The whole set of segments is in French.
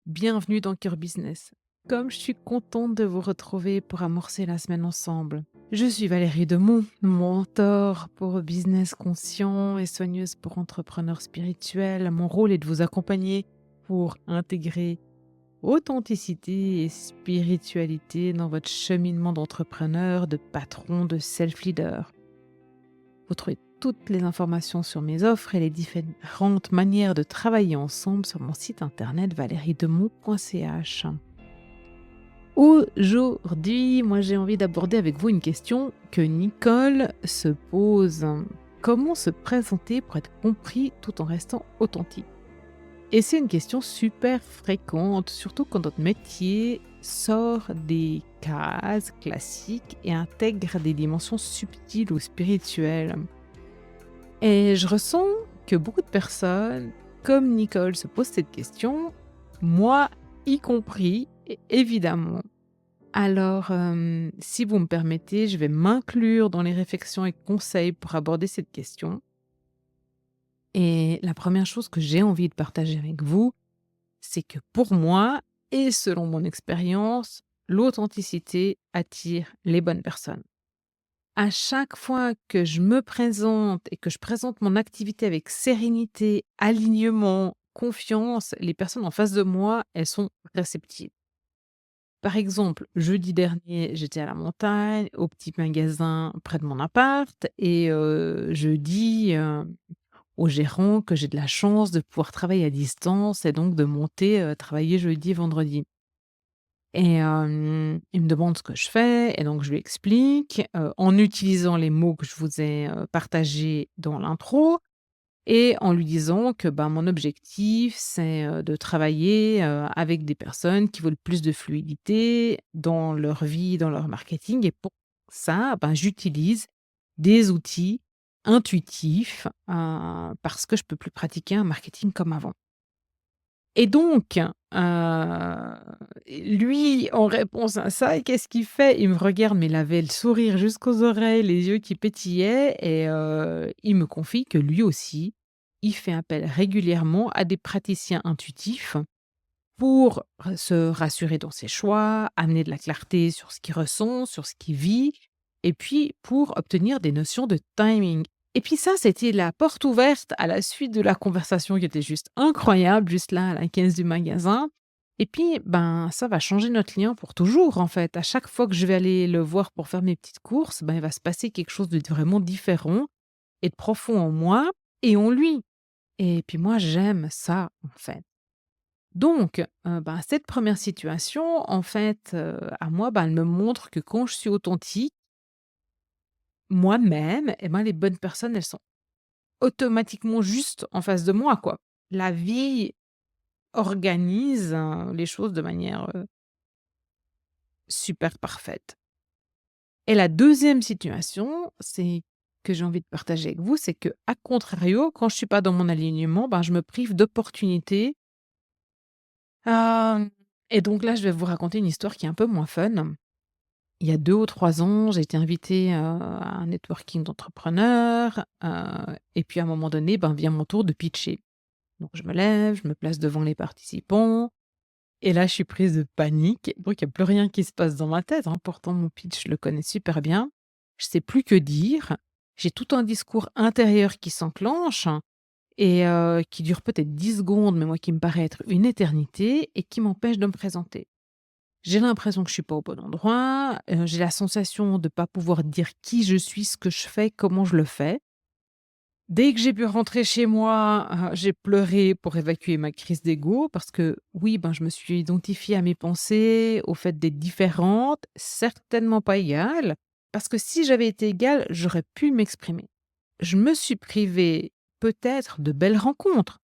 bienvenue dans Cœur Business. Comme je suis contente de vous retrouver pour amorcer la semaine ensemble. Je suis Valérie Demont, mentor pour business conscient et soigneuse pour entrepreneurs spirituels. Mon rôle est de vous accompagner pour intégrer authenticité et spiritualité dans votre cheminement d'entrepreneur, de patron, de self-leader. Vous trouvez toutes les informations sur mes offres et les différentes manières de travailler ensemble sur mon site internet valeriedemont.ch. Aujourd'hui, moi j'ai envie d'aborder avec vous une question que Nicole se pose. Comment se présenter pour être compris tout en restant authentique? Et c'est une question super fréquente, surtout quand notre métier sort des cases classiques et intègre des dimensions subtiles ou spirituelles. Et je ressens que beaucoup de personnes, comme Nicole, se posent cette question, moi y compris, évidemment. Alors, si vous me permettez, je vais m'inclure dans les réflexions et conseils pour aborder cette question. Et la première chose que j'ai envie de partager avec vous, c'est que pour moi, et selon mon expérience, l'authenticité attire les bonnes personnes. À chaque fois que je me présente et que je présente mon activité avec sérénité, alignement, confiance, les personnes en face de moi, elles sont réceptives. Par exemple, jeudi dernier, j'étais à la montagne, au petit magasin près de mon appart et je dis, au gérant que j'ai de la chance de pouvoir travailler à distance et donc de monter, travailler jeudi et vendredi. Et il me demande ce que je fais et donc je lui explique, en utilisant les mots que je vous ai, partagés dans l'intro et en lui disant que, ben, mon objectif, c'est, de travailler, avec des personnes qui veulent plus de fluidité dans leur vie, dans leur marketing et pour ça, ben, j'utilise des outils intuitifs, parce que je peux plus pratiquer un marketing comme avant. Et donc, lui, en réponse à ça, qu'est-ce qu'il fait? Il me regarde, mais il avait le sourire jusqu'aux oreilles, les yeux qui pétillaient et il me confie que lui aussi, il fait appel régulièrement à des praticiens intuitifs pour se rassurer dans ses choix, amener de la clarté sur ce qu'il ressent, sur ce qu'il vit et puis pour obtenir des notions de timing. Et puis ça, c'était la porte ouverte à la suite de la conversation qui était juste incroyable, juste là à la caisse du magasin. Et puis, ben, ça va changer notre lien pour toujours en fait. À chaque fois que je vais aller le voir pour faire mes petites courses, ben, il va se passer quelque chose de vraiment différent et de profond en moi et en lui. Et puis moi, j'aime ça en fait. Donc, ben, cette première situation, en fait, à moi, ben, elle me montre que quand je suis authentique, moi-même, et ben, les bonnes personnes, elles sont automatiquement juste en face de moi, quoi. La vie organise, les choses de manière, super parfaite. Et la deuxième situation, c'est que j'ai envie de partager avec vous, c'est que à contrario, quand je suis pas dans mon alignement, ben, je me prive d'opportunités. Hem et donc là, je vais vous raconter une histoire qui est un peu moins fun. Il y a 2 ou 3 ans, j'ai été invitée, à un networking d'entrepreneurs, et puis à un moment donné, ben, vient mon tour de pitcher. Donc je me lève, je me place devant les participants et là, je suis prise de panique. Donc il y a plus rien qui se passe dans ma tête, hein, pourtant mon pitch, je le connais super bien. Je sais plus que dire. J'ai tout un discours intérieur qui s'enclenche et qui dure peut-être 10 secondes, mais moi qui me paraît être une éternité et qui m'empêche de me présenter. J'ai l'impression que je suis pas au bon endroit, j'ai la sensation de pas pouvoir dire qui je suis, ce que je fais, comment je le fais. Dès que j'ai pu rentrer chez moi, j'ai pleuré pour évacuer ma crise d'ego parce que oui, ben, je me suis identifiée à mes pensées, au fait d'être différente, certainement pas égale, parce que si j'avais été égale, j'aurais pu m'exprimer. Je me suis privée peut-être de belles rencontres.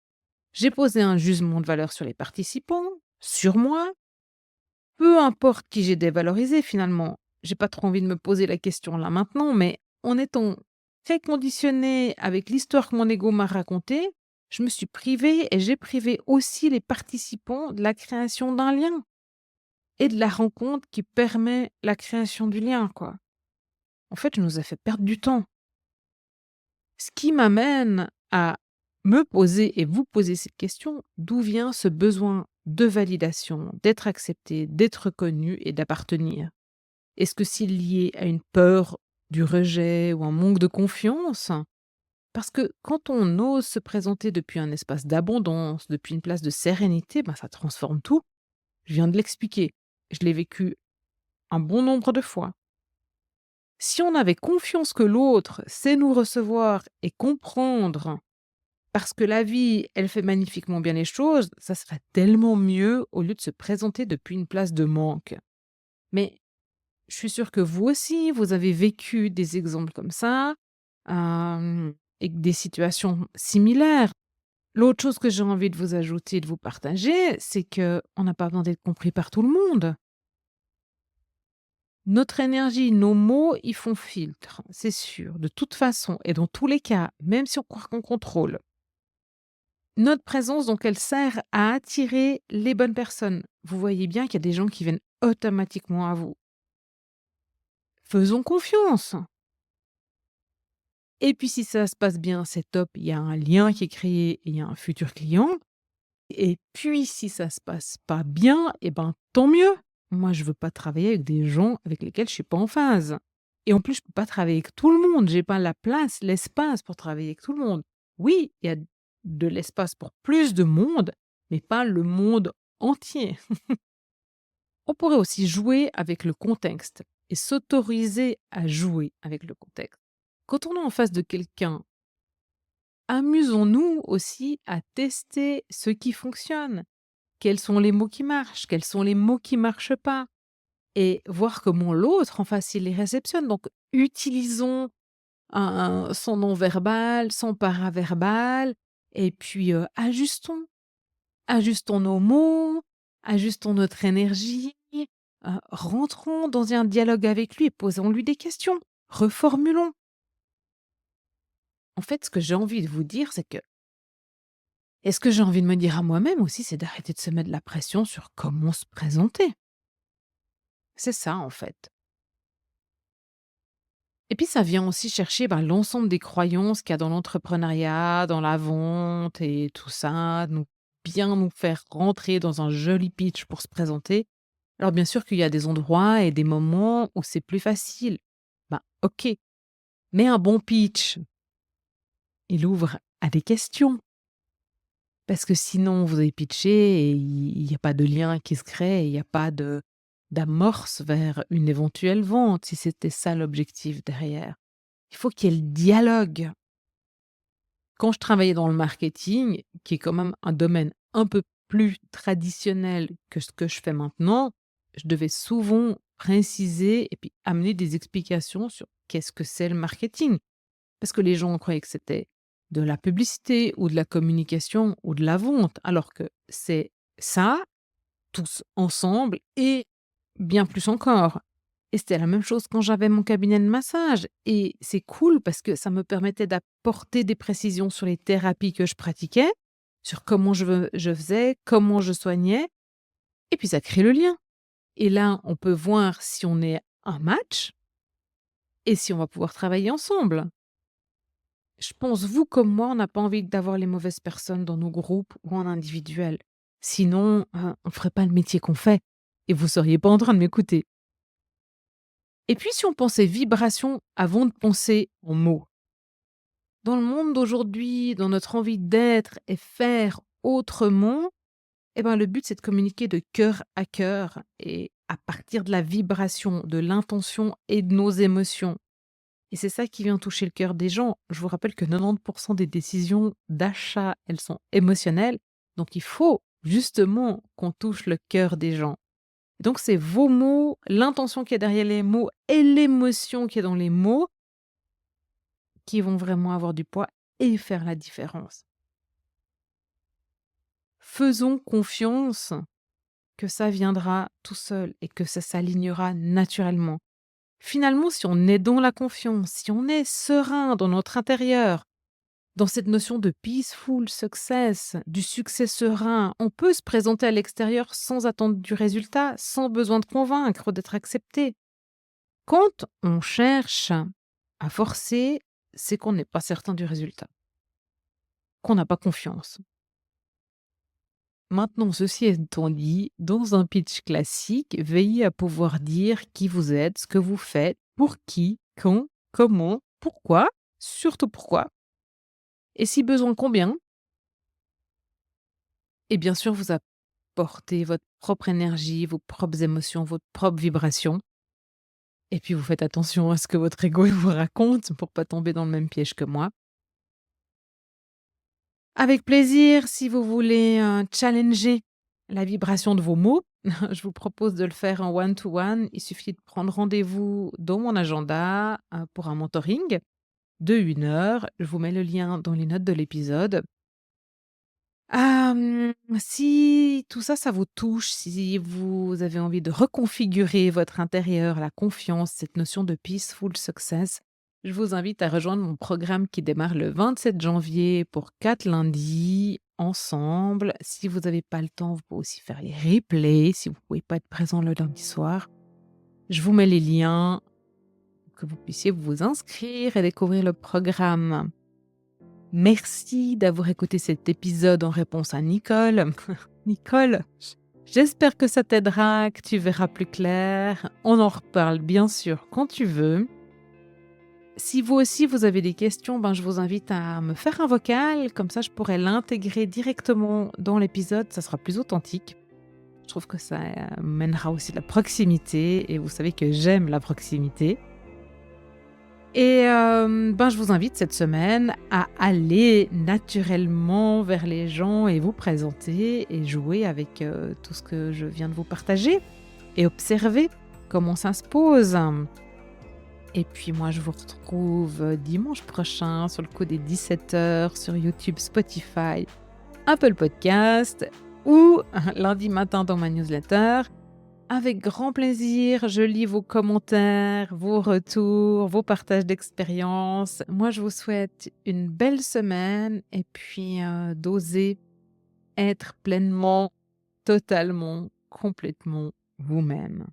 J'ai posé un jugement de valeur sur les participants, sur moi. Peu importe qui j'ai dévalorisé finalement, j'ai pas trop envie de me poser la question là maintenant, mais en étant très conditionnée avec l'histoire que mon ego m'a racontée, je me suis privée et j'ai privé aussi les participants de la création d'un lien et de la rencontre qui permet la création du lien, quoi. En fait, je nous ai fait perdre du temps. Ce qui m'amène à me poser et vous poser cette question, d'où vient ce besoin de validation, d'être accepté, d'être reconnu et d'appartenir? Est-ce que c'est lié à une peur du rejet ou un manque de confiance? Parce que quand on ose se présenter depuis un espace d'abondance, depuis une place de sérénité, ben ça transforme tout. Je viens de l'expliquer. Je l'ai vécu un bon nombre de fois. Si on avait confiance que l'autre sait nous recevoir et comprendre, parce que la vie, elle fait magnifiquement bien les choses, ça serait tellement mieux au lieu de se présenter depuis une place de manque. Mais je suis sûre que vous aussi, vous avez vécu des exemples comme ça, et des situations similaires. L'autre chose que j'ai envie de vous ajouter, de vous partager, c'est qu'on n'a pas besoin d'être compris par tout le monde. Notre énergie, nos mots, ils font filtre, c'est sûr, de toute façon et dans tous les cas, même si on croit qu'on contrôle. Notre présence, donc, elle sert à attirer les bonnes personnes. Vous voyez bien qu'il y a des gens qui viennent automatiquement à vous. Faisons confiance. Et puis si ça se passe bien, c'est top, il y a un lien qui est créé et il y a un futur client. Et puis si ça se passe pas bien, eh ben, tant mieux. Moi, je veux pas travailler avec des gens avec lesquels je suis pas en phase. Et en plus, je peux pas travailler avec tout le monde. J'ai pas la place, l'espace pour travailler avec tout le monde. Oui, il y a de l'espace pour plus de monde, mais pas le monde entier. On pourrait aussi jouer avec le contexte et s'autoriser à jouer avec le contexte. Quand on est en face de quelqu'un, amusons-nous aussi à tester ce qui fonctionne. Quels sont les mots qui marchent? Quels sont les mots qui marchent pas? Et voir comment l'autre en face, il les réceptionne. Donc utilisons son non-verbal, son paraverbal et puis, ajustons. Ajustons nos mots, ajustons notre énergie, rentrons dans un dialogue avec lui et posons-lui des questions. Reformulons. En fait, ce que j'ai envie de vous dire, c'est que et ce que j'ai envie de me dire à moi-même aussi, c'est d'arrêter de se mettre de la pression sur comment se présenter. C'est ça, en fait. Et puis ça vient aussi chercher, ben, l'ensemble des croyances qu'il y a dans l'entrepreneuriat, dans la vente et tout ça, nous faire rentrer dans un joli pitch pour se présenter. Alors bien sûr qu'il y a des endroits et des moments où c'est plus facile. Ben, OK, mais un bon pitch, il ouvre à des questions. Parce que sinon vous avez pitché et il y a pas de lien qui se crée, il y a pas de d'amorce vers une éventuelle vente, si c'était ça l'objectif derrière. Il faut qu'il y ait le dialogue. Quand je travaillais dans le marketing, qui est quand même un domaine un peu plus traditionnel que ce que je fais maintenant, je devais souvent préciser et puis amener des explications sur qu'est-ce que c'est le marketing. Parce que les gens croyaient que c'était de la publicité ou de la communication ou de la vente, alors que c'est ça, tous ensemble et bien plus encore. Et c'était la même chose quand j'avais mon cabinet de massage et c'est cool parce que ça me permettait d'apporter des précisions sur les thérapies que je pratiquais, sur comment je faisais, comment je soignais et puis ça crée le lien. Et là, on peut voir si on est un match et si on va pouvoir travailler ensemble. Je pense, vous comme moi, on n'a pas envie d'avoir les mauvaises personnes dans nos groupes ou en individuel. Sinon, on ferait pas le métier qu'on fait et vous seriez pas en train de m'écouter. Et puis si on pensait vibration avant de penser en mots. Dans le monde d'aujourd'hui, dans notre envie d'être et faire autrement, eh ben, le but c'est de communiquer de cœur à cœur et à partir de la vibration, de l'intention et de nos émotions. Et c'est ça qui vient toucher le cœur des gens. Je vous rappelle que 90% des décisions d'achat, elles sont émotionnelles. Donc il faut justement qu'on touche le cœur des gens. Donc c'est vos mots, l'intention qui est derrière les mots et l'émotion qui est dans les mots qui vont vraiment avoir du poids et faire la différence. Faisons confiance que ça viendra tout seul et que ça s'alignera naturellement. Finalement, si on est dans la confiance, si on est serein dans notre intérieur, dans cette notion de peaceful success, du succès serein, on peut se présenter à l'extérieur sans attendre du résultat, sans besoin de convaincre, d'être accepté. Quand on cherche à forcer, c'est qu'on n'est pas certain du résultat, qu'on n'a pas confiance. Maintenant, ceci étant dit, dans un pitch classique, veillez à pouvoir dire qui vous êtes, ce que vous faites, pour qui, quand, comment, pourquoi, surtout pourquoi, et si besoin combien, et bien sûr vous apportez votre propre énergie, vos propres émotions, votre propre vibration, et puis vous faites attention à ce que votre ego il vous raconte pour pas tomber dans le même piège que moi. Avec plaisir, si vous voulez, challenger la vibration de vos mots, je vous propose de le faire en one to one. Il suffit de prendre rendez-vous dans mon agenda, pour un mentoring de 1 heure. Je vous mets le lien dans les notes de l'épisode. Si tout ça, ça vous touche, si vous avez envie de reconfigurer votre intérieur, la confiance, cette notion de peaceful success, je vous invite à rejoindre mon programme qui démarre le 27 janvier pour 4 lundis ensemble. Si vous n'avez pas le temps, vous pouvez aussi faire les replays si vous ne pouvez pas être présent le lundi soir. Je vous mets les liens pour que vous puissiez vous inscrire et découvrir le programme. Merci d'avoir écouté cet épisode en réponse à Nicole. Nicole, j'espère que ça t'aidera, que tu verras plus clair. On en reparle bien sûr quand tu veux. Si vous aussi vous avez des questions, je vous invite à me faire un vocal, comme ça je pourrai l'intégrer directement dans l'épisode, ça sera plus authentique. Je trouve que ça mènera aussi de la proximité et vous savez que j'aime la proximité. Et je vous invite cette semaine à aller naturellement vers les gens et vous présenter et jouer avec, tout ce que je viens de vous partager et observer comment ça se pose. Et puis moi, je vous retrouve dimanche prochain sur le coup des 17 h sur YouTube, Spotify, Apple Podcast ou lundi matin dans ma newsletter. Avec grand plaisir, je lis vos commentaires, vos retours, vos partages d'expériences. Moi, je vous souhaite une belle semaine et puis d'oser être pleinement, totalement, complètement vous-même.